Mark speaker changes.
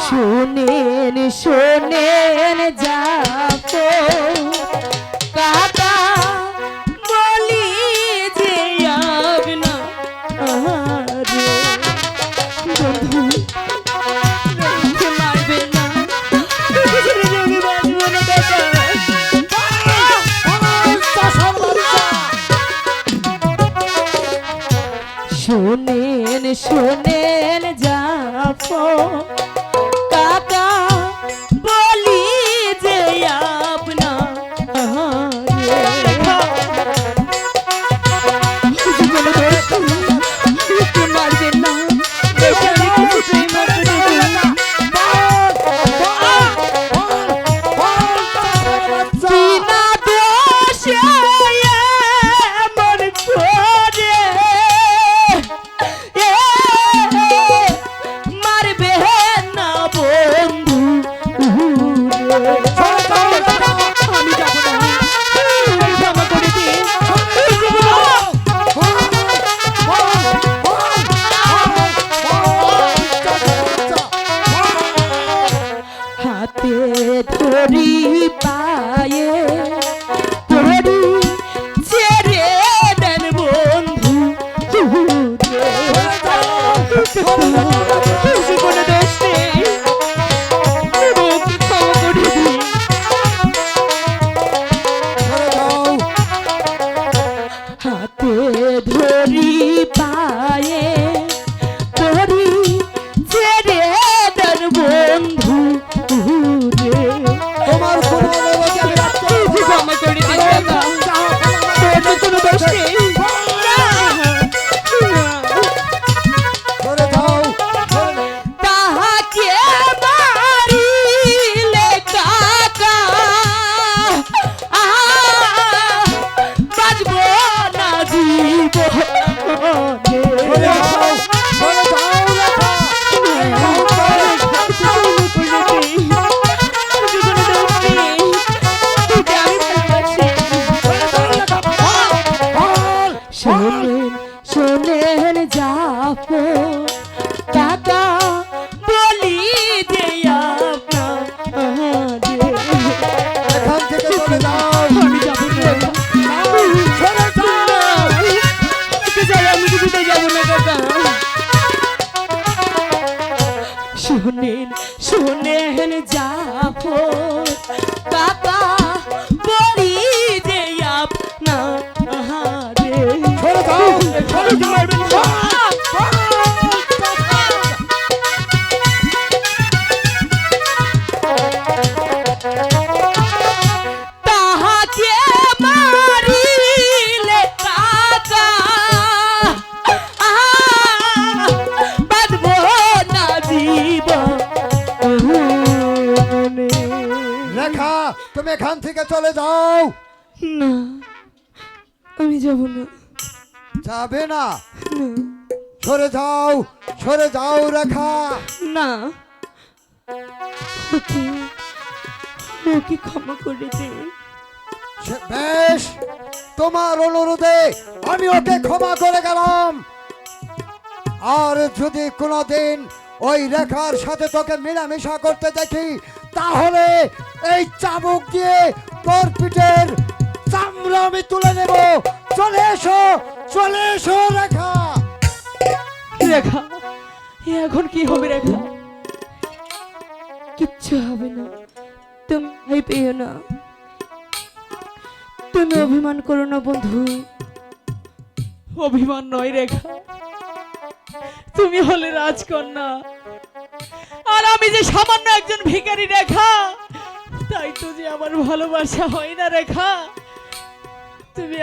Speaker 1: শোনেন শোনেন যাবো কাকা বলি যে আপনা আরে বন্ধু মারবে না শোনেন শোনেন যাবো কাকা বলি যে আপনা মারবেন না ধরি পায়ে ধরি ছেড়ে দেন বন্ধু কোনো দোষ নেই হাতে ধরি পায়ে ধরি ছেড়ে দেন বন্ধু
Speaker 2: তোমার কোনো
Speaker 1: ক্ষমা করে দিন কাকা তোর কোনো দোষ নেই
Speaker 2: সরে যাও
Speaker 1: তাহাকে মারিলে কাকা বাজব না জীব শোনেন শোনেন যাবো কাকা বলি যে আপনাদের
Speaker 2: এখান থেকে চলে যাও
Speaker 1: আমি যাবো না আমি কিছুতে যাবো না কাকা শোনেন শোনেন যাবো কাকা বলি যে আপনাদের
Speaker 2: সরে যাও
Speaker 1: তাহাকে মারিলে কাকা বাঁধব না জীবন
Speaker 2: রেখা তুমি এখান থেকে চলে যাও
Speaker 1: না আমি যাব না
Speaker 2: যাবে না সরে যাও রেখা
Speaker 1: না ওকে ওকে ক্ষমা করে দিন
Speaker 2: বেশ তোমার অনুরোধে আমি ওকে ক্ষমা করে গেলাম আর যদি কোনোদিন ওই রেখার সাথে তোকে মেলামেশা করতে দেখি তাহলে এই চাবুক দিয়ে তোর পিঠের চামড়া আমি তুলে নেব চলে এসো রেখা
Speaker 1: রেখা এখন কি হবে রেখা কিচ্ছু হবে না তুমি ভয় পেও না তুমি অভিমান করো না বন্ধু অভিমান নয় রেখা তুমি হলে রাজকন্যা আর আমি যে সামান্য একজন ভিখারি রেখা তাই তো যে আমার ভালোবাসা হয় না রেখা তুমি